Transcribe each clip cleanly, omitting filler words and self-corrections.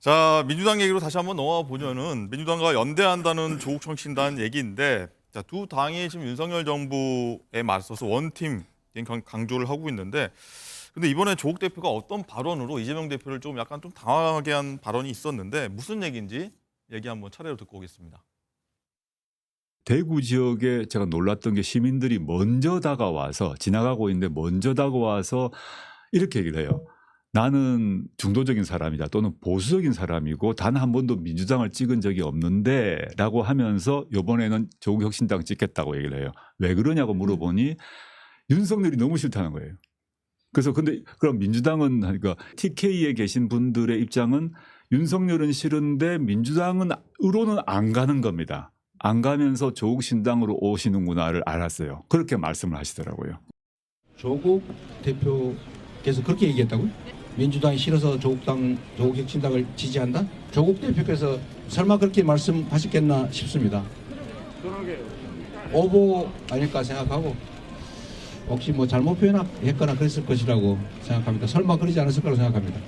자, 민주당 얘기로 다시 한번 넘어가 보면은 민주당과 연대한다는 조국혁신단 얘기인데, 자, 두 당이 지금 윤석열 정부에 맞서서 원팀 강조를 하고 있는데, 근데 이번에 조국 대표가 어떤 발언으로 이재명 대표를 좀 약간 좀 당황하게 한 발언이 있었는데 무슨 얘기인지 얘기 한번 차례로 듣고 오겠습니다. 대구 지역에 제가 놀랐던 게 시민들이 먼저 다가와서 지나가고 있는데 먼저 다가와서 이렇게 얘기를 해요. 나는 중도적인 사람이다 또는 보수적인 사람이고 단 한 번도 민주당을 찍은 적이 없는데 라고 하면서 이번에는 조국혁신당 찍겠다고 얘기를 해요. 왜 그러냐고 물어보니 윤석열이 너무 싫다는 거예요. 그래서 근데 그럼 민주당은 그러니까 TK에 계신 분들의 입장은 윤석열은 싫은데 민주당으로는 안 가는 겁니다. 안 가면서 조국 신당으로 오시는구나를 알았어요. 그렇게 말씀을 하시더라고요. 조국 대표께서 그렇게 얘기했다고요? 민주당이 싫어서 조국혁신당을 지지한다? 조국 대표께서 설마 그렇게 말씀하셨겠나 싶습니다. 오보 아닐까 생각하고 혹시 뭐 잘못 표현했거나 그랬을 것이라고 생각합니다. 설마 그러지 않았을 거라고 생각합니다.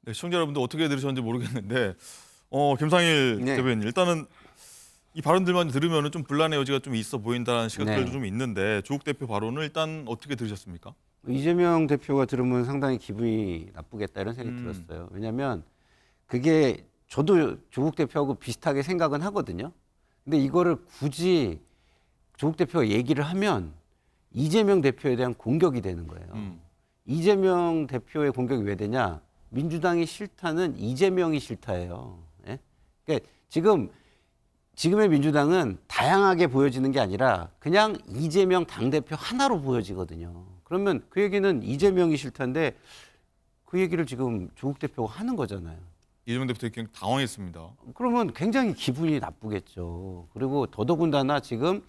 네, 시청자 여러분들 어떻게 들으셨는지 모르겠는데 김상일 네. 대변인 일단은 이 발언들만 들으면 좀 분란의 여지가 좀 있어 보인다는 시각들도 네. 좀 있는데 조국 대표 발언을 일단 어떻게 들으셨습니까? 이재명 대표가 들으면 상당히 기분이 나쁘겠다 이런 생각이 들었어요. 왜냐하면 그게 저도 조국 대표하고 비슷하게 생각은 하거든요. 근데 이거를 굳이 조국 대표가 얘기를 하면 이재명 대표에 대한 공격이 되는 거예요. 이재명 대표의 공격이 왜 되냐? 민주당이 싫다는 이재명이 싫다예요. 예? 그러니까 지금의 민주당은 다양하게 보여지는 게 아니라 그냥 이재명 당대표 하나로 보여지거든요. 그러면 그 얘기는 이재명이 싫다인데 그 얘기를 지금 조국 대표가 하는 거잖아요. 이재명 대표 되게 당황했습니다. 그러면 굉장히 기분이 나쁘겠죠. 그리고 더더군다나 지금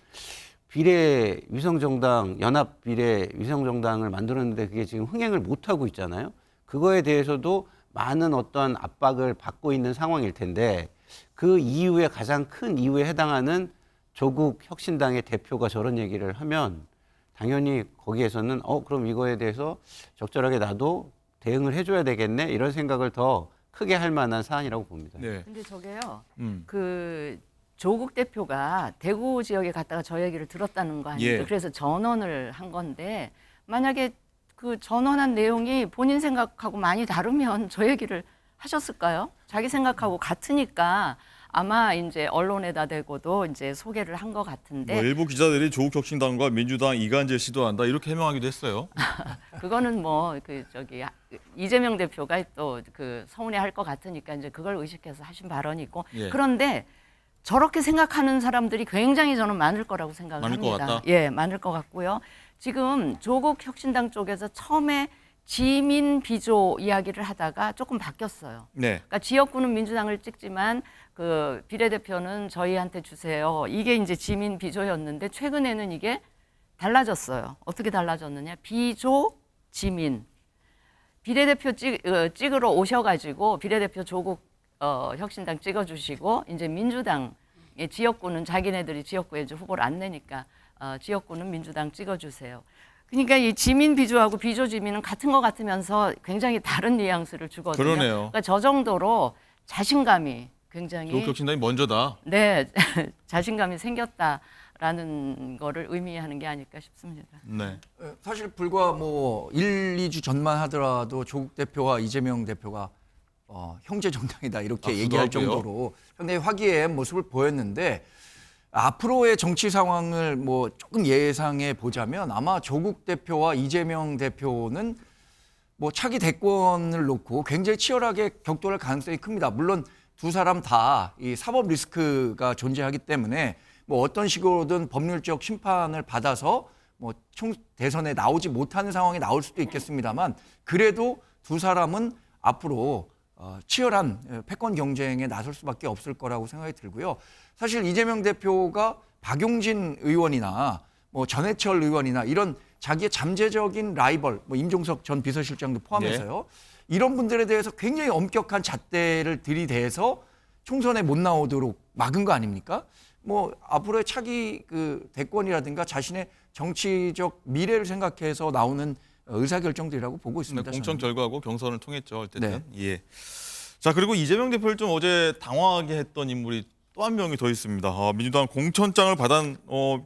비례 위성정당, 연합 비례 위성정당을 만들었는데 그게 지금 흥행을 못하고 있잖아요. 그거에 대해서도 많은 어떤 압박을 받고 있는 상황일 텐데 그 이후에 가장 큰 이유에 해당하는 조국 혁신당의 대표가 저런 얘기를 하면 당연히 거기에서는 그럼 이거에 대해서 적절하게 나도 대응을 해줘야 되겠네 이런 생각을 더 크게 할 만한 사안이라고 봅니다. 네. 근데 저게요. 음. 그 조국 대표가 대구 지역에 갔다가 저 얘기를 들었다는 거 아니에요? 예. 그래서 전언을 한 건데 만약에 그 전언한 내용이 본인 생각하고 많이 다르면 저 얘기를 하셨을까요? 자기 생각하고 같으니까 아마 이제 언론에다 대고도 이제 소개를 한 것 같은데 뭐 일부 기자들이 조국혁신당과 민주당 이간질 시도한다 이렇게 해명하기도 했어요. 그거는 뭐 이재명 대표가 또 그 서운해할 것 같으니까 이제 그걸 의식해서 하신 발언이고 예. 그런데 저렇게 생각하는 사람들이 굉장히 저는 많을 거라고 많을 생각합니다. 것 같다? 예, 많을 것 같고요. 지금 조국 혁신당 쪽에서 처음에 지민 비조 이야기를 하다가 조금 바뀌었어요. 네. 그러니까 지역구는 민주당을 찍지만 그 비례대표는 저희한테 주세요. 이게 이제 지민 비조였는데 최근에는 이게 달라졌어요. 어떻게 달라졌느냐? 비조 지민. 비례대표 찍으러 오셔가지고 비례대표 조국 혁신당 찍어주시고 이제 민주당의 지역구는 자기네들이 지역구에 이제 후보를 안 내니까 지역구는 민주당 찍어주세요. 그러니까 이 지민 비조하고 비조 지민은 같은 것 같으면서 굉장히 다른 뉘앙스를 주거든요. 그러네요. 그러니까 저 정도로 자신감이 굉장히 조국혁신당이 먼저다. 네 자신감이 생겼다라는 거를 의미하는 게 아닐까 싶습니다. 네. 사실 불과 뭐 1, 2주 전만 하더라도 조국 대표와 이재명 대표가 형제 정당이다 이렇게 얘기할 하고요. 정도로 상당히 화기애애한 모습을 보였는데 앞으로의 정치 상황을 뭐 조금 예상해 보자면 아마 조국 대표와 이재명 대표는 뭐 차기 대권을 놓고 굉장히 치열하게 격돌할 가능성이 큽니다. 물론 두 사람 다 이 사법 리스크가 존재하기 때문에 뭐 어떤 식으로든 법률적 심판을 받아서 뭐 총 대선에 나오지 못하는 상황이 나올 수도 있겠습니다만 그래도 두 사람은 앞으로 치열한 패권 경쟁에 나설 수밖에 없을 거라고 생각이 들고요. 사실 이재명 대표가 박용진 의원이나 뭐 전해철 의원이나 이런 자기의 잠재적인 라이벌, 뭐 임종석 전 비서실장도 포함해서요. 이런 분들에 대해서 굉장히 엄격한 잣대를 들이대서 총선에 못 나오도록 막은 거 아닙니까? 뭐 앞으로의 차기 그 대권이라든가 자신의 정치적 미래를 생각해서 나오는 의사결정들이라고 보고 네, 있습니다. 공천 저는. 결과고 경선을 통했죠. 어쨌든. 네. 예. 자, 그리고 이재명 대표를 좀 어제 당황하게 했던 인물이 또 한 명이 더 있습니다. 민주당 공천장을 받은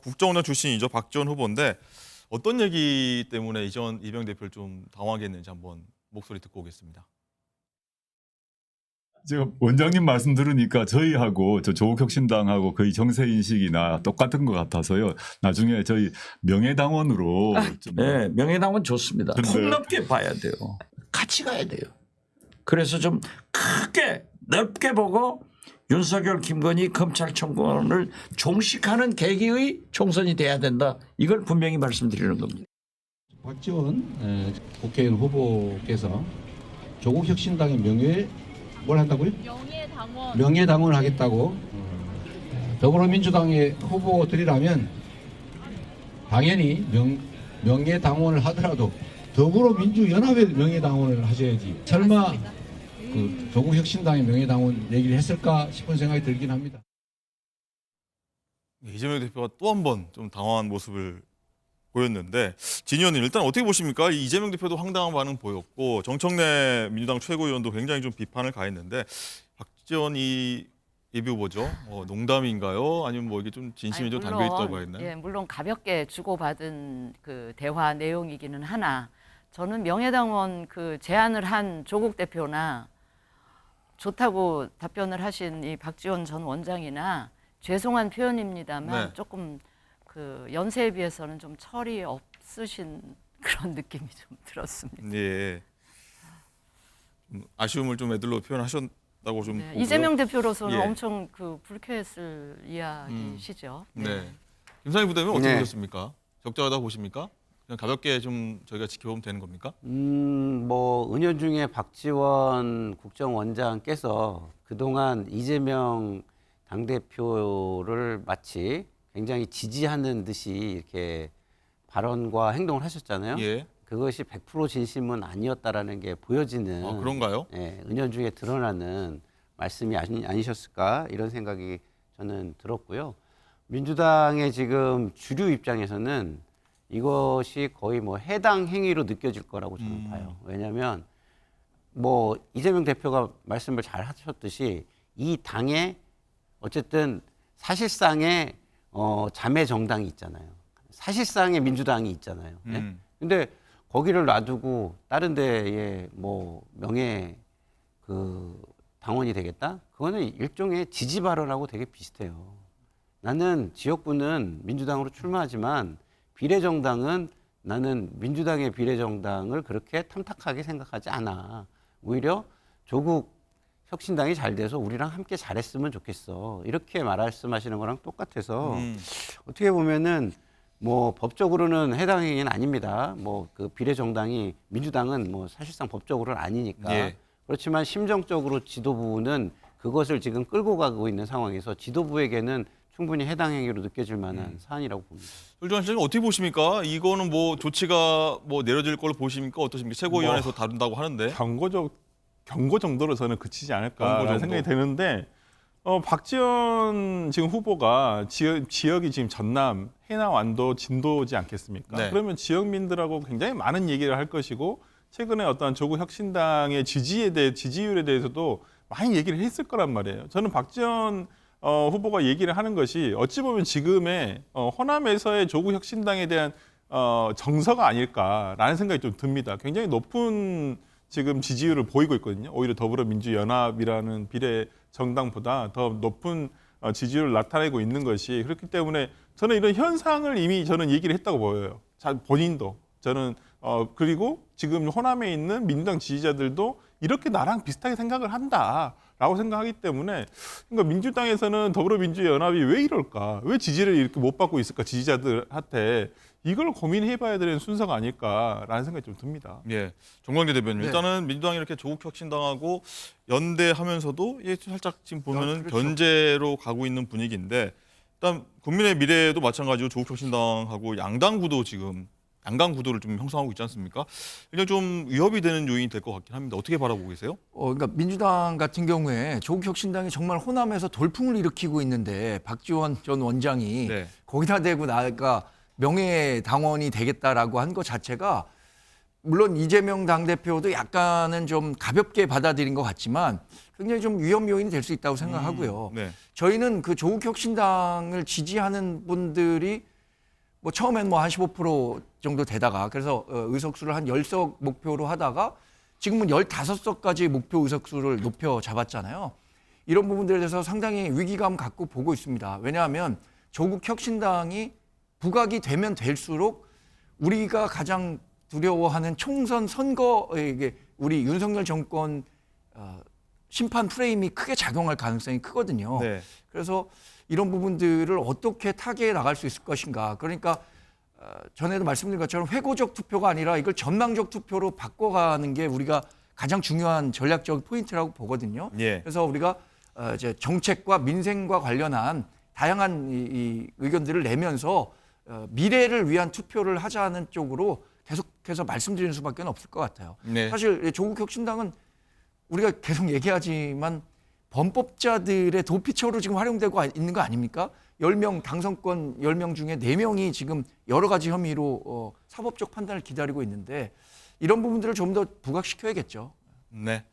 국정원장 출신이죠. 박지원 후보인데 어떤 얘기 때문에 이재명 대표를 좀 당황하게 했는지 한번 목소리 듣고 오겠습니다. 제가 원장님 말씀 들으니까 저희하고 저 조국혁신당하고 거의 정세 인식이나 똑같은 것 같아서요. 나중에 저희 명예당원으로 좀 네, 명예당원 좋습니다. 근데- 폭넓게 봐야 돼요. 같이 가야 돼요. 그래서 좀 크게 넓게 보고 윤석열, 김건희 검찰총장을 종식하는 계기의 총선이 돼야 된다. 이걸 분명히 말씀드리는 겁니다. 박지원 국회의원 후보께서 조국 혁신당의 뭘 한다고요? 명예당원. 명예당원을 하겠다고 더불어민주당의 후보들이라면 당연히 명예당원을 하더라도 더불어민주연합의 명예당원을 하셔야지. 설마 그 조국 혁신당의 명예당원 얘기를 했을까 싶은 생각이 들긴 합니다. 이재명 대표가 또 한 번 좀 당황한 모습을 보였는데 진 의원님 일단 어떻게 보십니까? 이재명 대표도 황당한 반응 보였고 정청래 민주당 최고위원도 굉장히 좀 비판을 가했는데 박지원 이 예비 후보죠. 농담인가요? 아니면 뭐 이게 좀 진심이 좀 담겨 있다고 했나요? 예, 물론 가볍게 주고받은 그 대화 내용이기는 하나 저는 명예당원 그 제안을 한 조국 대표나 좋다고 답변을 하신 이 박지원 전 원장이나 죄송한 표현입니다만 네. 조금 그 연세에 비해서는 좀 철이 없으신 그런 느낌이 좀 들었습니다. 예. 아쉬움을 좀 애들로 표현하셨다고 좀 네, 보고요. 이재명 대표로서는 예. 엄청 그 불쾌했을 이야기시죠. 네. 김상희 부대변인 어떻게 네. 보셨습니까? 적절하다 보십니까? 그냥 가볍게 좀 저희가 지켜보면 되는 겁니까? 뭐 은연중에 박지원 국정원장께서 그동안 이재명 당대표를 마치 굉장히 지지하는 듯이 이렇게 발언과 행동을 하셨잖아요. 예. 그것이 100% 진심은 아니었다라는 게 보여지는 그런가요? 예, 은연중에 드러나는 말씀이 아니셨을까 이런 생각이 저는 들었고요. 민주당의 지금 주류 입장에서는 이것이 거의 뭐 해당 행위로 느껴질 거라고 저는 봐요. 왜냐하면 뭐 이재명 대표가 말씀을 잘 하셨듯이 이 당에 어쨌든 사실상의 자매 정당이 있잖아요. 사실상의 민주당이 있잖아요. 예? 근데 거기를 놔두고 다른 데에 뭐 명예 그 당원이 되겠다? 그거는 일종의 지지 발언하고 되게 비슷해요. 나는 지역구는 민주당으로 출마하지만 비례정당은 나는 민주당의 비례정당을 그렇게 탐탁하게 생각하지 않아. 오히려 조국 혁신당이 잘 돼서 우리랑 함께 잘했으면 좋겠어. 이렇게 말씀하시는 거랑 똑같아서 어떻게 보면은 뭐 법적으로는 해당 행위는 아닙니다. 뭐 그 비례정당이 민주당은 뭐 사실상 법적으로는 아니니까. 예. 그렇지만 심정적으로 지도부는 그것을 지금 끌고 가고 있는 상황에서 지도부에게는 충분히 해당 행위로 느껴질 만한 사안이라고 봅니다. 솔직한 시장님 어떻게 보십니까? 이거는 뭐 조치가 뭐 내려질 걸로 보십니까? 어떠십니까? 최고위원회에서 다룬다고 하는데. 경고 정도로 저는 그치지 않을까라는 정도. 생각이 드는데 박지원 지금 후보가 지역이 지금 전남, 해남, 완도, 진도지 않겠습니까? 네. 그러면 지역민들하고 굉장히 많은 얘기를 할 것이고 최근에 어떤 조국 혁신당의 지지율에 대해서도 많이 얘기를 했을 거란 말이에요. 저는 박지원 후보가 얘기를 하는 것이 어찌 보면 지금의 호남에서의 조국 혁신당에 대한 정서가 아닐까라는 생각이 좀 듭니다. 굉장히 높은 지금 지지율을 보이고 있거든요. 오히려 더불어민주연합이라는 비례 정당보다 더 높은 지지율을 나타내고 있는 것이 그렇기 때문에 저는 이런 현상을 이미 저는 얘기를 했다고 보여요. 본인도 저는 그리고 지금 호남에 있는 민주당 지지자들도 이렇게 나랑 비슷하게 생각을 한다라고 생각하기 때문에 그러니까 민주당에서는 더불어민주연합이 왜 이럴까? 왜 지지를 이렇게 못 받고 있을까? 지지자들한테 이걸 고민해봐야 되는 순서가 아닐까라는 생각이 좀 듭니다. 예, 정광재 대변인. 네. 일단은 민주당이 이렇게 조국혁신당하고 연대하면서도 살짝 지금 보면은 그렇죠. 견제로 가고 있는 분위기인데 일단 국민의 미래도 마찬가지로 조국혁신당하고 양강 구도를 좀 형성하고 있지 않습니까? 굉장히 좀 위협이 되는 요인이 될 것 같긴 합니다. 어떻게 바라보고 계세요? 그러니까 민주당 같은 경우에 조국혁신당이 정말 호남에서 돌풍을 일으키고 있는데 박지원 전 원장이 네. 거기다 대고 나가 명예당원이 되겠다라고 한 것 자체가 물론 이재명 당대표도 약간은 좀 가볍게 받아들인 것 같지만 굉장히 좀 위험 요인이 될 수 있다고 생각하고요. 네. 저희는 그 조국 혁신당을 지지하는 분들이 뭐 처음엔 뭐 한 15% 정도 되다가 그래서 의석수를 한 10석 목표로 하다가 지금은 15석까지 목표 의석수를 높여 잡았잖아요. 이런 부분들에 대해서 상당히 위기감 갖고 보고 있습니다. 왜냐하면 조국 혁신당이 부각이 되면 될수록 우리가 가장 두려워하는 총선 선거에 우리 윤석열 정권 심판 프레임이 크게 작용할 가능성이 크거든요. 네. 그래서 이런 부분들을 어떻게 타개해 나갈 수 있을 것인가. 그러니까 전에도 말씀드린 것처럼 회고적 투표가 아니라 이걸 전망적 투표로 바꿔가는 게 우리가 가장 중요한 전략적 포인트라고 보거든요. 예. 그래서 우리가 이제 정책과 민생과 관련한 다양한 이 의견들을 내면서 미래를 위한 투표를 하자는 쪽으로 계속해서 말씀드리는 수밖에 없을 것 같아요. 네. 사실 조국 혁신당은 우리가 계속 얘기하지만 범법자들의 도피처로 지금 활용되고 있는 거 아닙니까? 10명 당선권 10명 중에 4명이 지금 여러 가지 혐의로 사법적 판단을 기다리고 있는데 이런 부분들을 좀 더 부각시켜야겠죠. 네.